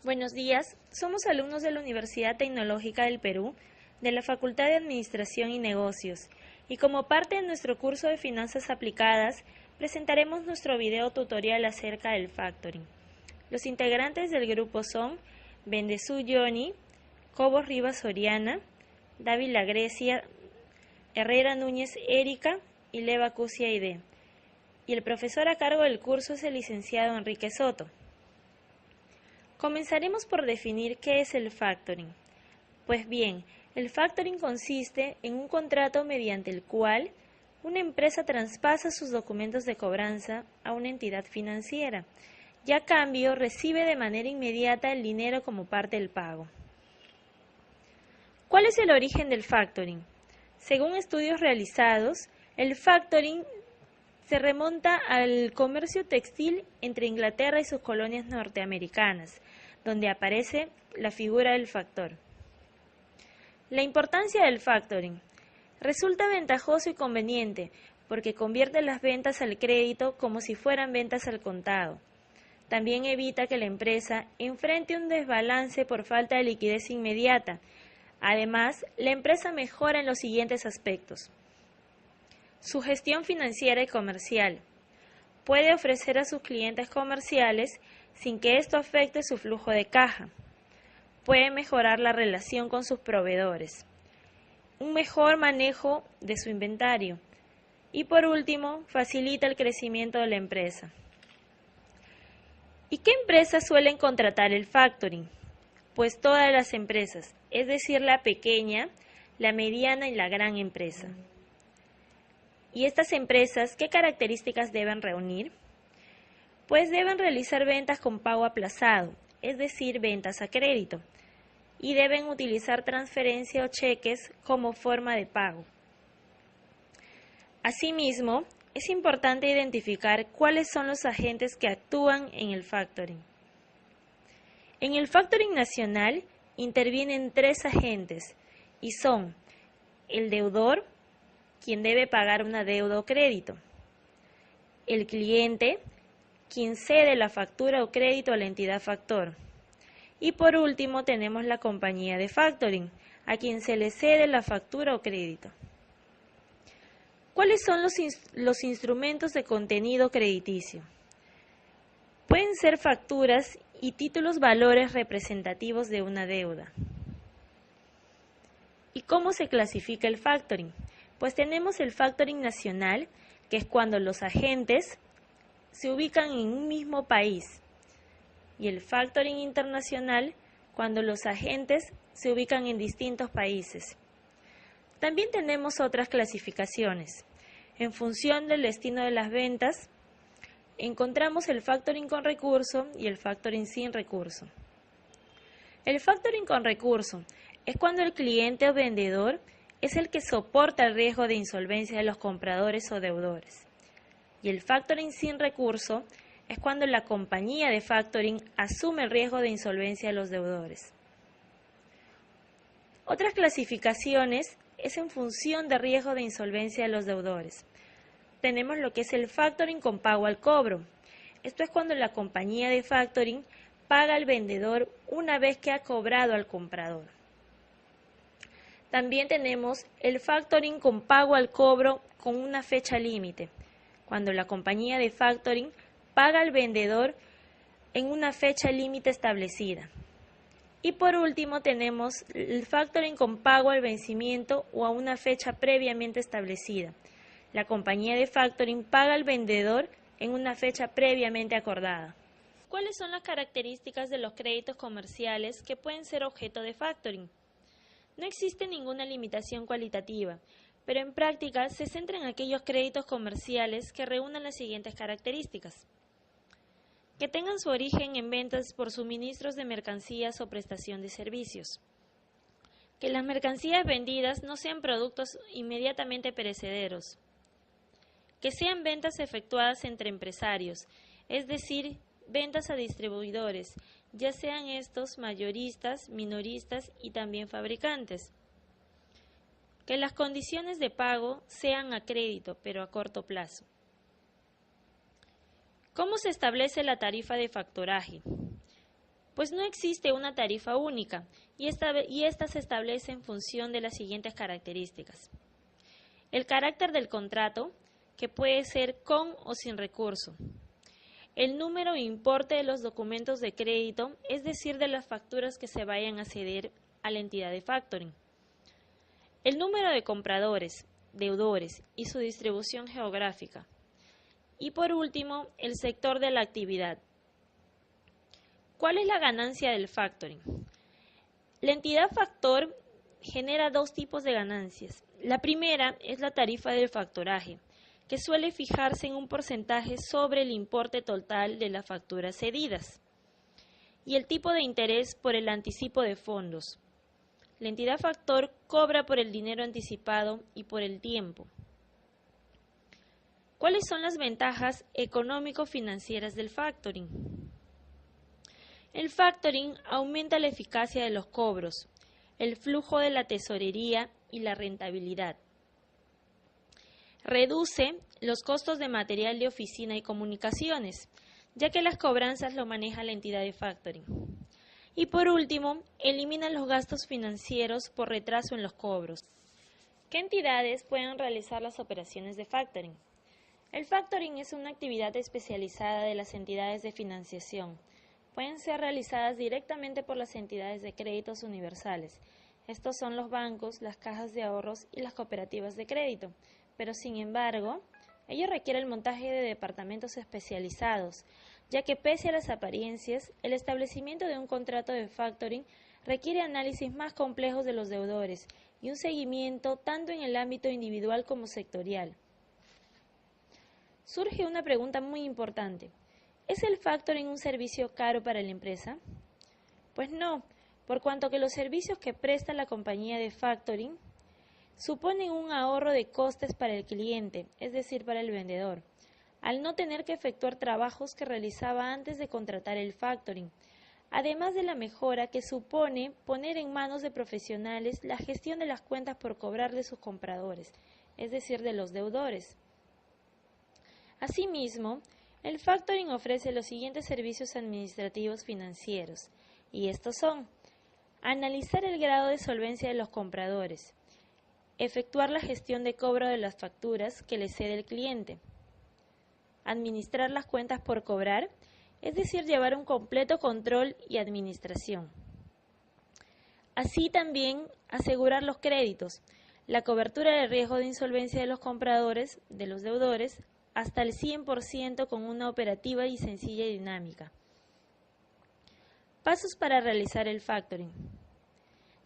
Buenos días, somos alumnos de la Universidad Tecnológica del Perú, de la Facultad de Administración y Negocios, y como parte de nuestro curso de Finanzas Aplicadas, presentaremos nuestro video tutorial acerca del factoring. Los integrantes del grupo son Bendezú Johnny, Cobos Rivas Oriana, Dávila Grecia, Herrera Núñez Erika y Leva Cusia Aide. Y el profesor a cargo del curso es el licenciado Enrique Soto. Comenzaremos por definir qué es el factoring. Pues bien, el factoring consiste en un contrato mediante el cual una empresa traspasa sus documentos de cobranza a una entidad financiera y a cambio recibe de manera inmediata el dinero como parte del pago. ¿Cuál es el origen del factoring? Según estudios realizados, el factoring se remonta al comercio textil entre Inglaterra y sus colonias norteamericanas, donde aparece la figura del factor. La importancia del factoring. Resulta ventajoso y conveniente porque convierte las ventas al crédito como si fueran ventas al contado. También evita que la empresa enfrente un desbalance por falta de liquidez inmediata. Además, la empresa mejora en los siguientes aspectos. Su gestión financiera y comercial. Puede ofrecer a sus clientes comerciales sin que esto afecte su flujo de caja. Puede mejorar la relación con sus proveedores. Un mejor manejo de su inventario. Y por último, facilita el crecimiento de la empresa. ¿Y qué empresas suelen contratar el factoring? Pues todas las empresas, es decir, la pequeña, la mediana y la gran empresa. ¿Y estas empresas qué características deben reunir? Pues deben realizar ventas con pago aplazado, es decir, ventas a crédito, y deben utilizar transferencia o cheques como forma de pago. Asimismo, es importante identificar cuáles son los agentes que actúan en el factoring. En el factoring nacional intervienen 3 agentes y son el deudor, quien debe pagar una deuda o crédito, el cliente, quien cede la factura o crédito a la entidad factor, y por último tenemos la compañía de factoring, a quien se le cede la factura o crédito. ¿Cuáles son los instrumentos de contenido crediticio? Pueden ser facturas y títulos valores representativos de una deuda. ¿Y cómo se clasifica el factoring? Pues tenemos el factoring nacional, que es cuando los agentes se ubican en un mismo país, y el factoring internacional, cuando los agentes se ubican en distintos países. También tenemos otras clasificaciones. En función del destino de las ventas, encontramos el factoring con recurso y el factoring sin recurso. El factoring con recurso es cuando el cliente o vendedor es el que soporta el riesgo de insolvencia de los compradores o deudores. Y el factoring sin recurso es cuando la compañía de factoring asume el riesgo de insolvencia de los deudores. Otras clasificaciones es en función del riesgo de insolvencia de los deudores. Tenemos lo que es el factoring con pago al cobro. Esto es cuando la compañía de factoring paga al vendedor una vez que ha cobrado al comprador. También tenemos el factoring con pago al cobro con una fecha límite, cuando la compañía de factoring paga al vendedor en una fecha límite establecida. Y por último tenemos el factoring con pago al vencimiento o a una fecha previamente establecida. La compañía de factoring paga al vendedor en una fecha previamente acordada. ¿Cuáles son las características de los créditos comerciales que pueden ser objeto de factoring? No existe ninguna limitación cualitativa, pero en práctica se centra en aquellos créditos comerciales que reúnan las siguientes características. Que tengan su origen en ventas por suministros de mercancías o prestación de servicios. Que las mercancías vendidas no sean productos inmediatamente perecederos. Que sean ventas efectuadas entre empresarios, es decir, ventas a distribuidores, ya sean estos mayoristas, minoristas y también fabricantes. Que las condiciones de pago sean a crédito, pero a corto plazo. ¿Cómo se establece la tarifa de factoraje? Pues no existe una tarifa única y esta se establece en función de las siguientes características. El carácter del contrato, que puede ser con o sin recurso. El número e importe de los documentos de crédito, es decir, de las facturas que se vayan a ceder a la entidad de factoring. El número de compradores, deudores y su distribución geográfica. Y por último, el sector de la actividad. ¿Cuál es la ganancia del factoring? La entidad factor genera dos tipos de ganancias. La primera es la tarifa del factoraje, que suele fijarse en un porcentaje sobre el importe total de las facturas cedidas, y el tipo de interés por el anticipo de fondos. La entidad factor cobra por el dinero anticipado y por el tiempo. ¿Cuáles son las ventajas económico-financieras del factoring? El factoring aumenta la eficacia de los cobros, el flujo de la tesorería y la rentabilidad. Reduce los costos de material de oficina y comunicaciones, ya que las cobranzas lo maneja la entidad de factoring. Y por último, elimina los gastos financieros por retraso en los cobros. ¿Qué entidades pueden realizar las operaciones de factoring? El factoring es una actividad especializada de las entidades de financiación. Pueden ser realizadas directamente por las entidades de créditos universales. Estos son los bancos, las cajas de ahorros y las cooperativas de crédito. Pero sin embargo, ello requiere el montaje de departamentos especializados, ya que pese a las apariencias, el establecimiento de un contrato de factoring requiere análisis más complejos de los deudores y un seguimiento tanto en el ámbito individual como sectorial. Surge una pregunta muy importante. ¿Es el factoring un servicio caro para la empresa? Pues no, por cuanto que los servicios que presta la compañía de factoring suponen un ahorro de costes para el cliente, es decir, para el vendedor, al no tener que efectuar trabajos que realizaba antes de contratar el factoring, además de la mejora que supone poner en manos de profesionales la gestión de las cuentas por cobrar de sus compradores, es decir, de los deudores. Asimismo, el factoring ofrece los siguientes servicios administrativos financieros, y estos son: analizar el grado de solvencia de los compradores, efectuar la gestión de cobro de las facturas que le cede el cliente, administrar las cuentas por cobrar, es decir, llevar un completo control y administración. Así también asegurar los créditos, la cobertura del riesgo de insolvencia de los compradores, de los deudores, hasta el 100% con una operativa y sencilla y dinámica. Pasos para realizar el factoring.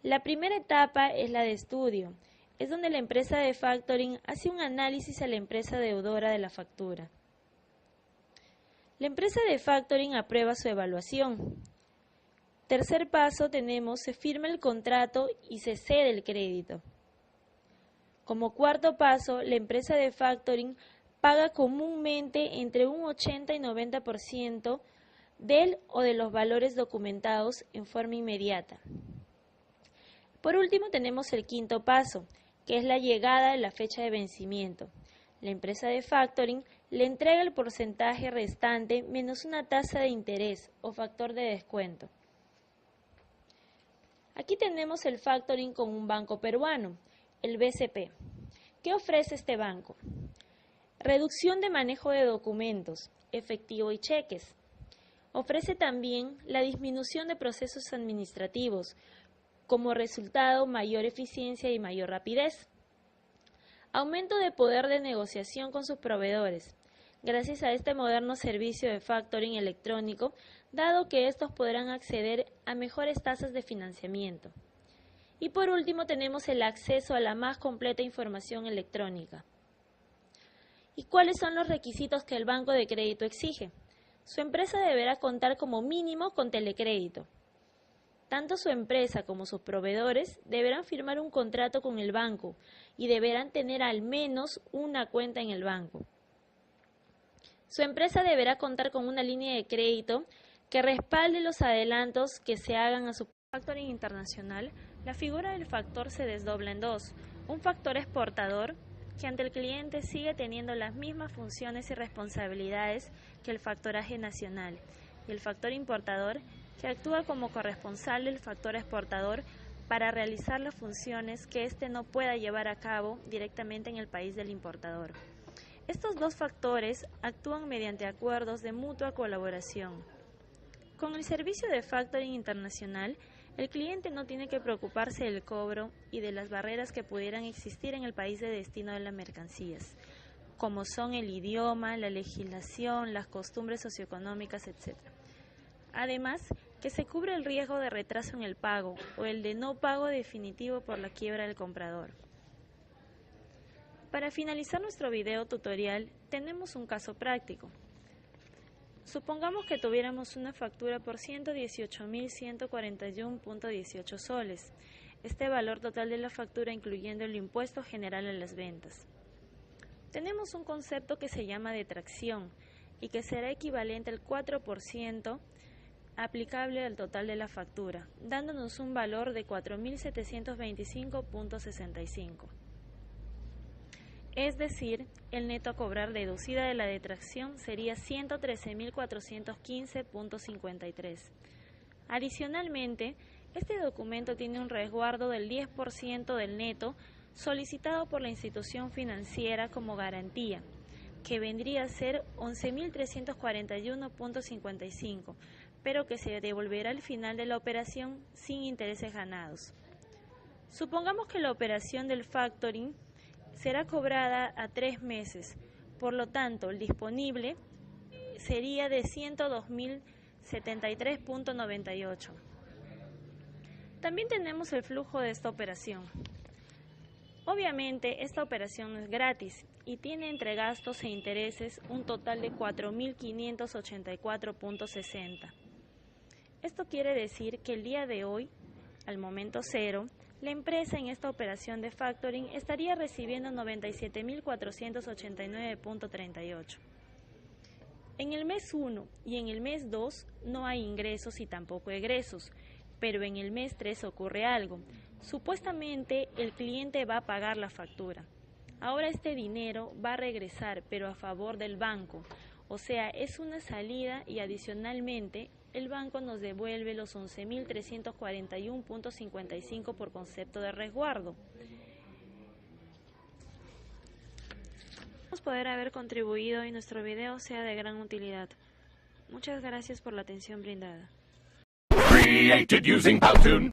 La primera etapa es la de estudio. Es donde la empresa de factoring hace un análisis a la empresa deudora de la factura. La empresa de factoring aprueba su evaluación. Tercer paso tenemos: se firma el contrato y se cede el crédito. Como cuarto paso, la empresa de factoring paga comúnmente entre un 80 y 90% del o de los valores documentados en forma inmediata. Por último, tenemos el quinto paso, que es la llegada de la fecha de vencimiento. La empresa de factoring le entrega el porcentaje restante menos una tasa de interés o factor de descuento. Aquí tenemos el factoring con un banco peruano, el BCP. ¿Qué ofrece este banco? Reducción de manejo de documentos, efectivo y cheques. Ofrece también la disminución de procesos administrativos, como resultado mayor eficiencia y mayor rapidez. Aumento de poder de negociación con sus proveedores, gracias a este moderno servicio de factoring electrónico, dado que estos podrán acceder a mejores tasas de financiamiento. Y por último tenemos el acceso a la más completa información electrónica. ¿Y cuáles son los requisitos que el banco de crédito exige? Su empresa deberá contar como mínimo con telecrédito. Tanto su empresa como sus proveedores deberán firmar un contrato con el banco y deberán tener al menos una cuenta en el banco. Su empresa deberá contar con una línea de crédito que respalde los adelantos que se hagan a su factoring internacional. La figura del factor se desdobla en dos: un factor exportador, que ante el cliente sigue teniendo las mismas funciones y responsabilidades que el factoraje nacional, y el factor importador, que actúa como corresponsal del factor exportador para realizar las funciones que éste no pueda llevar a cabo directamente en el país del importador. Estos dos factores actúan mediante acuerdos de mutua colaboración. Con el servicio de factoring internacional, el cliente no tiene que preocuparse del cobro y de las barreras que pudieran existir en el país de destino de las mercancías, como son el idioma, la legislación, las costumbres socioeconómicas, etc. Además, que se cubre el riesgo de retraso en el pago o el de no pago definitivo por la quiebra del comprador. Para finalizar nuestro video tutorial, tenemos un caso práctico. Supongamos que tuviéramos una factura por 118.141.18 soles, este valor total de la factura incluyendo el impuesto general a las ventas. Tenemos un concepto que se llama detracción y que será equivalente al 4% aplicable al total de la factura, dándonos un valor de 4.725.65. Es decir, el neto a cobrar deducida de la detracción sería 113.415.53. Adicionalmente, este documento tiene un resguardo del 10% del neto solicitado por la institución financiera como garantía, que vendría a ser 11.341.55, pero que se devolverá al final de la operación sin intereses ganados. Supongamos que la operación del factoring será cobrada a 3 meses, por lo tanto el disponible sería de 102.073.98. También tenemos el flujo de esta operación. Obviamente esta operación no es gratis y tiene entre gastos e intereses un total de 4.584.60. Esto quiere decir que el día de hoy, al momento cero, la empresa en esta operación de factoring estaría recibiendo 97.489.38. En el mes 1 y en el mes 2 no hay ingresos y tampoco egresos, pero en el mes 3 ocurre algo. Supuestamente el cliente va a pagar la factura. Ahora este dinero va a regresar, pero a favor del banco, o sea, es una salida y adicionalmente el banco nos devuelve los 11.341.55 por concepto de resguardo. Esperamos poder haber contribuido y nuestro video sea de gran utilidad. Muchas gracias por la atención brindada. Created using Powtoon.